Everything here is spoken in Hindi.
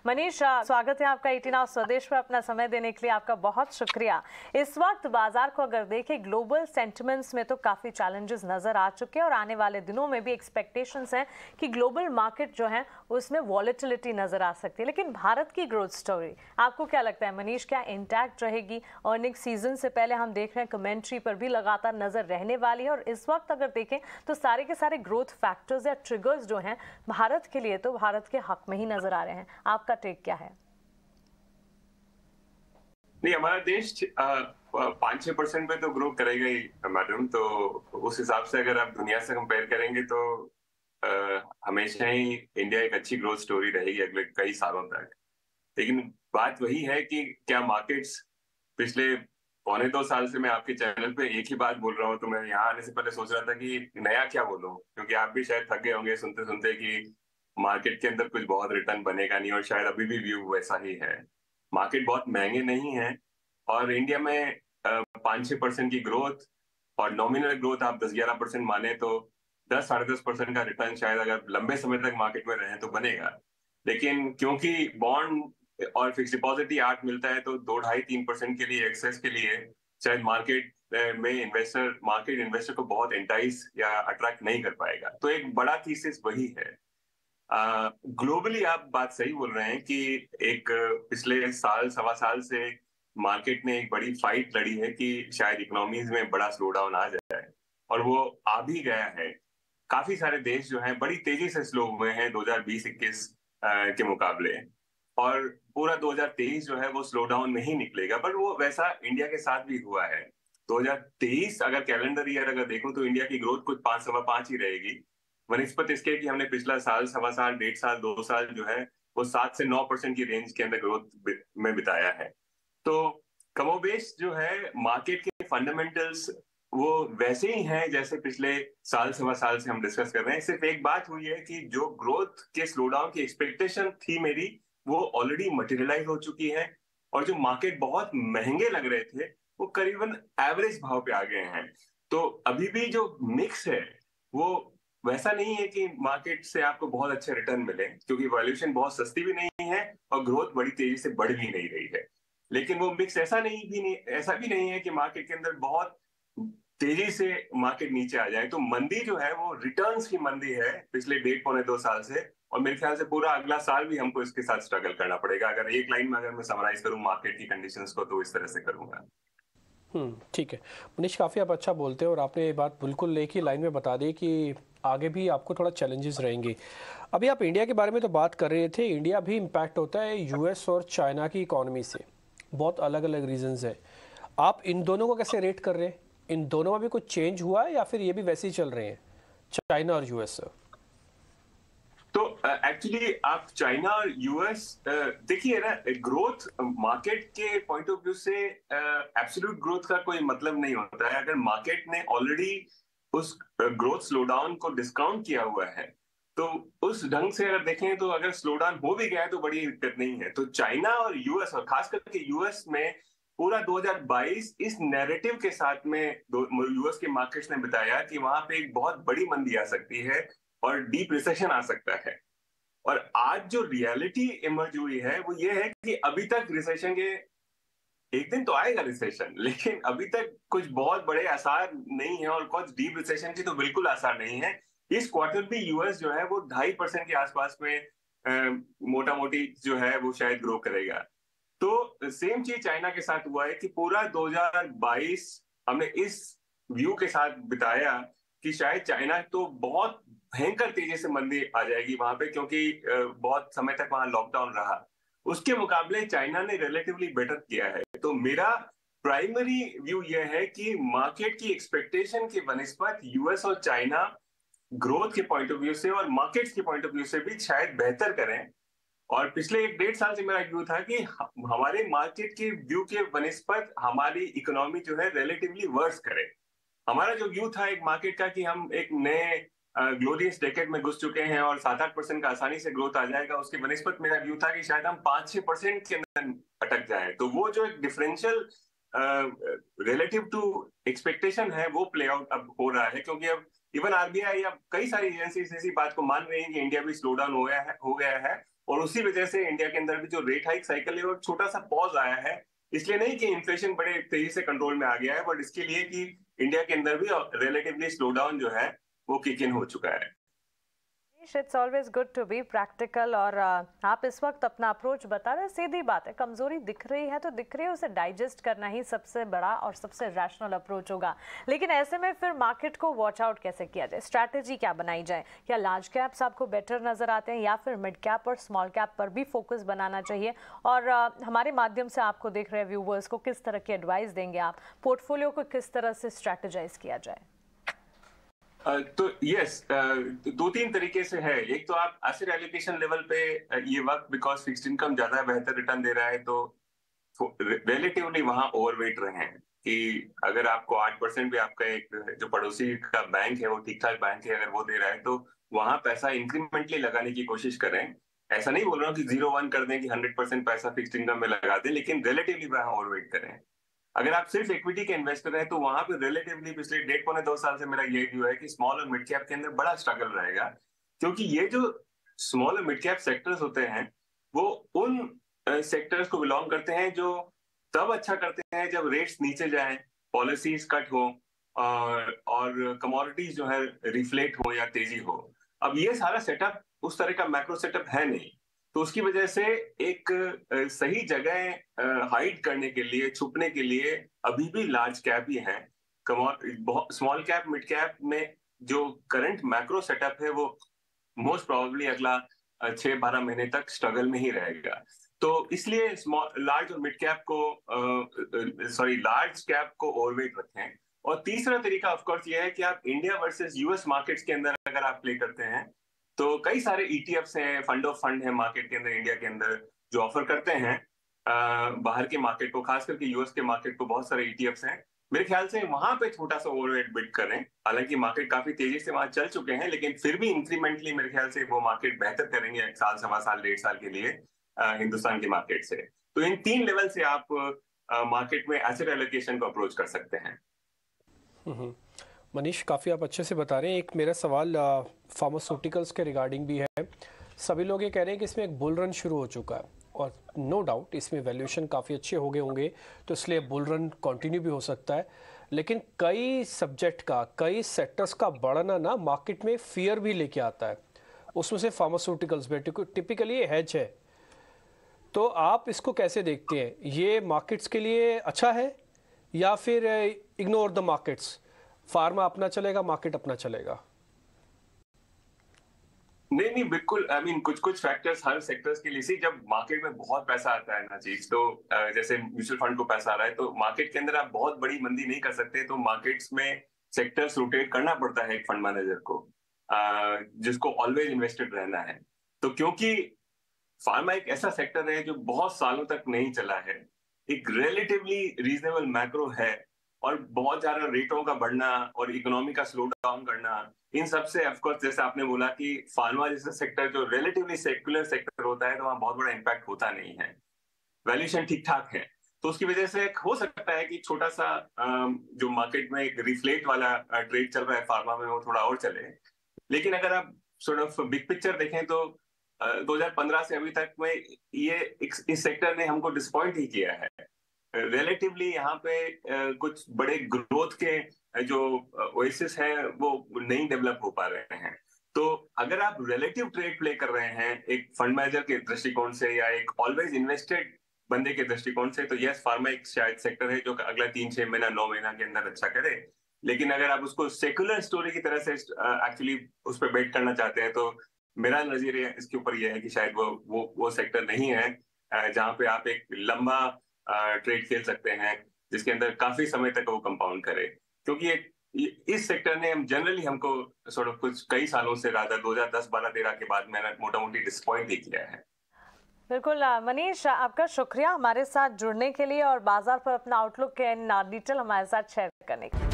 मनीष, स्वागत है आपका 18 आवर्स स्वदेश पर। अपना समय देने के लिए आपका बहुत शुक्रिया। इस वक्त बाजार को अगर देखें, ग्लोबल सेंटिमेंट्स में तो काफ़ी चैलेंजेस नज़र आ चुके हैं और आने वाले दिनों में भी एक्सपेक्टेशंस हैं कि ग्लोबल मार्केट जो है उसमें वॉलेटिलिटी नज़र आ सकती है। लेकिन भारत की ग्रोथ स्टोरी आपको क्या लगता है मनीष, क्या इंटैक्ट रहेगी? अर्निंग सीजन से पहले हम देख रहे हैं कमेंट्री पर भी लगातार नज़र रहने वाली है, और इस वक्त अगर देखें तो सारे के सारे ग्रोथ फैक्टर्स या ट्रिगर्स जो हैं भारत के लिए तो भारत के हक में ही नज़र आ रहे हैं। आपका टेक क्या है? नहीं, हमारा देश 5-6% पे तो ग्रो करेगा ही मैडम। तो उस हिसाब से अगर आप दुनिया से कंपेयर करेंगे तो हमेशा ही इंडिया एक अच्छी ग्रोथ स्टोरी रहेगी अगले कई सालों तक। लेकिन बात वही है कि क्या मार्केट्स पिछले 1.25 साल से मैं आपके चैनल पे एक ही बात बोल रहा हूँ, तो मैं यहाँ आने से पहले सोच रहा था कि नया क्या बोलूं, क्योंकि आप भी शायद थक गए होंगे सुनते सुनते कि मार्केट के अंदर कुछ बहुत रिटर्न बनेगा नहीं, और शायद अभी भी व्यू वैसा ही है। मार्केट बहुत महंगे नहीं है, और इंडिया में 5-6% की ग्रोथ और नॉमिनल ग्रोथ आप 10-11% माने तो 10-10.5% का रिटर्न शायद अगर लंबे समय तक मार्केट में रहे तो बनेगा। लेकिन क्योंकि बॉन्ड और फिक्स डिपॉजिट ही 8 मिलता है, तो 2-2.5-3% के लिए एक्सेस के लिए शायद मार्केट इन्वेस्टर को बहुत एंटाइज या अट्रैक्ट नहीं कर पाएगा। तो एक बड़ा थीसिस वही है। ग्लोबली आप बात सही बोल रहे हैं कि एक पिछले साल सवा साल से मार्केट ने एक बड़ी फाइट लड़ी है कि शायद इकोनॉमीज में बड़ा स्लो डाउन आ जाए, और वो आ भी गया है। काफी सारे देश जो हैं बड़ी तेजी से स्लो हुए हैं 2020-21 के मुकाबले, और पूरा 2023 जो है वो स्लो डाउन में ही निकलेगा। पर वो वैसा इंडिया के साथ भी हुआ है। 2023 अगर कैलेंडर ईयर अगर देखो तो इंडिया की ग्रोथ कुछ 5-5.25 ही रहेगी, वनिस्पत इसके कि हमने पिछला साल सवा साल 1.5 साल 2 साल जो है वो 7 से 9% की रेंज के अंदर ग्रोथ में बिताया है। तो कमोबेश जो है मार्केट के फंडामेंटल्स वो वैसे ही हैं जैसे पिछले साल सवा साल से हम डिस्कस कर रहे हैं। सिर्फ एक बात हुई है कि जो ग्रोथ के स्लो डाउन की एक्सपेक्टेशन थी मेरी, वो ऑलरेडी मटेरियलाइज हो चुकी है, और जो मार्केट बहुत महंगे लग रहे थे वो करीबन एवरेज भाव पे आ गए हैं। तो अभी भी जो मिक्स है वो वैसा नहीं है कि मार्केट से आपको बहुत अच्छे रिटर्न मिले, क्योंकि वैल्यूएशन बहुत सस्ती भी नहीं है और ग्रोथ बड़ी तेजी से बढ़ भी नहीं रही है। लेकिन वो मिक्स ऐसा भी नहीं है कि मार्केट के अंदर बहुत तेजी से मार्केट नीचे आ जाए। तो मंदी जो है वो रिटर्न्स की मंदी है पिछले 1.5-2 साल से, और मेरे ख्याल से पूरा अगला साल भी हमको इसके साथ स्ट्रगल करना पड़ेगा। अगर एक लाइन में अगर मैं समराइज करूं मार्केट की कंडीशंस को तो इस तरह से करूंगा। ठीक है मनीष, काफ़ी आप अच्छा बोलते हैं और आपने ये बात बिल्कुल एक ही लाइन में बता दी कि आगे भी आपको थोड़ा चैलेंजेस रहेंगे। अभी आप इंडिया के बारे में तो बात कर रहे थे, इंडिया भी इम्पैक्ट होता है यूएस और चाइना की इकोनॉमी से, बहुत अलग अलग रीजंस है। आप इन दोनों को कैसे रेट कर रहे हैं? इन दोनों में भी कुछ चेंज हुआ है या फिर ये भी वैसे ही चल रहे हैं, चाइना और यूएस? तो एक्चुअली आप चाइना और यूएस देखिए ना, ग्रोथ मार्केट के पॉइंट ऑफ व्यू से एब्सोल्यूट ग्रोथ का कोई मतलब नहीं होता है। अगर मार्केट ने ऑलरेडी उस ग्रोथ स्लो डाउन को डिस्काउंट किया हुआ है, तो उस ढंग से अगर देखें तो अगर स्लो डाउन हो भी गया है तो बड़ी दिक्कत नहीं है। तो चाइना और यूएस, और खास करके यूएस में पूरा 2022 इस नैरेटिव के साथ में यूएस के मार्केट्स ने बताया कि वहां पे एक बहुत बड़ी मंदी आ सकती है और डीप रिसेशन आ सकता है। और आज जो रियलिटी इमर्ज हुई है वो ये है कि अभी तक रिसेशन के एक दिन तो आएगा रिसेशन, लेकिन अभी तक कुछ बहुत बड़े आसार नहीं है, और कुछ डीप रिसेशन की तो बिल्कुल आसार नहीं है। इस क्वार्टर भी यूएस जो है वो 2.5% के आसपास में मोटा मोटी जो है वो शायद ग्रो करेगा। तो सेम चीज चाइना के साथ हुआ है कि पूरा 2022 हमने इस व्यू के साथ बिताया कि शायद चाइना तो बहुत भयंकर तेजी से मंदी आ जाएगी वहां पे, क्योंकि बहुत समय तक वहां लॉकडाउन रहा। उसके मुकाबले चाइना ने रिलेटिवली बेटर किया है। तो मेरा प्राइमरी व्यू यह है कि मार्केट की एक्सपेक्टेशन के बनिस्बत यूएस और चाइना ग्रोथ के पॉइंट ऑफ व्यू से और मार्केट्स के पॉइंट ऑफ व्यू से भी शायद बेहतर करें। और पिछले 1-1.5 साल से मेरा व्यू था कि हमारे मार्केट के व्यू के बनिस्बत हमारी इकोनॉमी जो है रिलेटिवली वर्स करे। हमारा जो व्यू था एक मार्केट का कि हम एक नए ग्लोरियस डेकेड में घुस चुके हैं और 7-8% का आसानी से ग्रोथ आ जाएगा, उसके बनिस्बत मेरा व्यू था कि शायद हम 5-6% के अंदर अटक जाए। तो वो जो एक डिफरेंशियल रिलेटिव टू एक्सपेक्टेशन है वो प्ले आउट अब हो रहा है, क्योंकि अब इवन आरबीआई या कई सारी एजेंसीज इसी बात को मान रही हैं कि इंडिया भी स्लो डाउन हो गया है, और उसी वजह से इंडिया के अंदर भी जो रेट हाइक साइकिल है वो छोटा सा पॉज आया है। इसलिए नहीं कि इन्फ्लेशन बड़े तेजी से कंट्रोल में आ गया है, बट इसके लिए कि इंडिया के अंदर भी रिलेटिवली स्लो डाउन जो है वो किक इन हो चुका है। It's always good to be practical. और आप इस वक्त अपना अप्रोच बता रहे, सीधी बात है, कमजोरी दिख रही है तो दिख रही है, उसे डाइजेस्ट करना ही सबसे बड़ा और सबसे रैशनल अप्रोच होगा। लेकिन ऐसे में फिर मार्केट को वॉच आउट कैसे किया जाए, स्ट्रैटेजी क्या बनाई जाए? क्या लार्ज कैप्स आपको बेटर नजर आते हैं या फिर मिड कैप और स्मॉल कैप पर भी फोकस बनाना चाहिए? और हमारे माध्यम से आपको देख रहे व्यूवर्स को किस तरह की एडवाइस देंगे आप, पोर्टफोलियो को किस तरह से स्ट्रैटेजाइज किया जाए? तो यस, 2-3 तरीके से है। एक तो आप एसेट एलोकेशन लेवल पे ये वक्त बिकॉज फिक्स्ड इनकम ज्यादा बेहतर रिटर्न दे रहा है तो रिलेटिवली वहां ओवरवेट रहे हैं कि अगर आपको 8% भी आपका एक जो पड़ोसी का बैंक है वो ठीक ठाक बैंक है, अगर वो दे रहा है तो वहां पैसा इंक्रीमेंटली लगाने की कोशिश करें। ऐसा नहीं बोल रहा हूँ कि 0-1 कर दें कि 100% पैसा फिक्स्ड इनकम में लगा दें, लेकिन रिलेटिवली वहां ओवरवेट करें। अगर आप सिर्फ इक्विटी के इन्वेस्टर हैं तो वहां पे रिलेटिवली पिछले 1.5-2 साल से मेरा यही व्यू है कि स्मॉल और मिड कैप के अंदर बड़ा स्ट्रगल रहेगा, क्योंकि ये जो स्मॉल और मिड कैप सेक्टर्स होते हैं वो उन सेक्टर्स को बिलोंग करते हैं जो तब अच्छा करते हैं जब रेट्स नीचे जाएं, पॉलिसीज कट हो और कमोडिटीज जो है रिफ्लेट हो या तेजी हो। अब ये सारा सेटअप उस तरह का मैक्रो सेटअप है नहीं, तो उसकी वजह से एक सही जगह हाइड करने के लिए, छुपने के लिए अभी भी लार्ज कैप ही है। स्मॉल कैप मिड कैप में जो करंट मैक्रो सेटअप है वो मोस्ट प्रोबेबली अगला 6-12 महीने तक स्ट्रगल में ही रहेगा। तो इसलिए लार्ज और मिड कैप को लार्ज कैप को ओवरवेट रखें। और तीसरा तरीका ऑफ कोर्स ये है कि आप इंडिया वर्सेस यूएस मार्केट्स के अंदर अगर आप प्ले करते हैं तो कई सारे ईटीएफ्स हैं, फंड ऑफ फंड है मार्केट के अंदर, इंडिया के अंदर जो ऑफर करते हैं बाहर के मार्केट को, खास करके यूएस के मार्केट को बहुत सारे ईटीएफ्स हैं। मेरे ख्याल से वहां पे छोटा सा ओवरवेट बिड करें। हालांकि मार्केट काफी तेजी से वहां चल चुके हैं, लेकिन फिर भी इंक्रीमेंटली मेरे ख्याल से वो मार्केट बेहतर करेंगे 1 साल, 1.25 साल, 1.5 साल के लिए हिंदुस्तान के मार्केट से। तो इन 3 लेवल से आप मार्केट में एसेट एलोकेशन को अप्रोच कर सकते हैं। मनीष, काफ़ी आप अच्छे से बता रहे हैं। एक मेरा सवाल फार्मास्यूटिकल्स के रिगार्डिंग भी है। सभी लोग ये कह रहे हैं कि इसमें एक बुल रन शुरू हो चुका है और नो डाउट इसमें वैल्यूएशन काफ़ी अच्छे हो गए होंगे, तो इसलिए बुल रन कंटिन्यू भी हो सकता है। लेकिन कई सब्जेक्ट का, कई सेक्टर्स का बढ़ना ना मार्केट में फियर भी लेके आता है, उसमें से फार्मास्यूटिकल्स में टिपिकली ये हेज है। तो आप इसको कैसे देखते हैं? ये मार्केट्स के लिए अच्छा है या फिर इग्नोर द मार्केट्स, फार्मा अपना चलेगा, मार्केट अपना चलेगा? नहीं, बिल्कुल। आई मीन कुछ फैक्टर्स हर सेक्टर्स के लिए, सी जब मार्केट में बहुत पैसा आता है ना चीज, तो जैसे म्यूचुअल फंड को पैसा आ रहा है तो मार्केट के अंदर आप बहुत बड़ी मंदी नहीं कर सकते, तो मार्केट्स में सेक्टर्स रोटेट करना पड़ता है एक फंड मैनेजर को, जिसको ऑलवेज इन्वेस्टेड रहना है। तो क्योंकि फार्मा एक ऐसा सेक्टर है जो बहुत सालों तक नहीं चला है, एक रिलेटिवली रीजनेबल मैक्रो है, और बहुत ज्यादा रेटों का बढ़ना और इकोनॉमी का स्लो डाउन करना, इन सब से ऑफकोर्स जैसे आपने बोला कि फार्मा जैसा सेक्टर जो रिलेटिवली सेक्युलर सेक्टर होता है तो वहां बहुत बड़ा इम्पैक्ट होता नहीं है, वैल्यूएशन ठीक ठाक है। तो उसकी वजह से हो सकता है कि छोटा सा जो मार्केट में एक रिफ्लेट वाला ट्रेड चल रहा है फार्मा में वो थोड़ा और चले। लेकिन अगर आप सॉर्ट ऑफ बिग पिक्चर देखें तो 2015 से अभी तक में ये इस सेक्टर ने हमको डिसअपॉइंट ही किया है। रिलेटिवली यहाँ पे कुछ बड़े ग्रोथ के जो ओएसिस है वो नहीं डेवलप हो पा रहे हैं। तो अगर आप रिलेटिव ट्रेड प्ले कर रहे हैं एक फंड मैनेजर के दृष्टिकोण से या एक ऑलवेज इन्वेस्टेड बंदे के दृष्टिकोण से, तो यस, फार्मा एक शायद सेक्टर है जो अगला 3-6 महीना 9 महीना के अंदर अच्छा करे। लेकिन अगर आप उसको सेकुलर स्टोरी की तरह से एक्चुअली उस पर बेट करना चाहते हैं तो मेरा नजरिया इसके ऊपर यह है कि शायद वो सेक्टर नहीं है जहां पे आप एक लंबा ट्रेड खेल सकते हैं जिसके अंदर काफी समय तक वो कंपाउंड करे। क्योंकि इस सेक्टर ने जनरली हमको सॉर्ट ऑफ कुछ कई सालों से राधा 2010-12-13 के बाद मैंने मोटा मोटी डिसअपॉइंट ही किया है। बिल्कुल मनीष, आपका शुक्रिया हमारे साथ जुड़ने के लिए और बाजार पर अपना आउटलुक इन डिटेल हमारे साथ शेयर करने के लिए।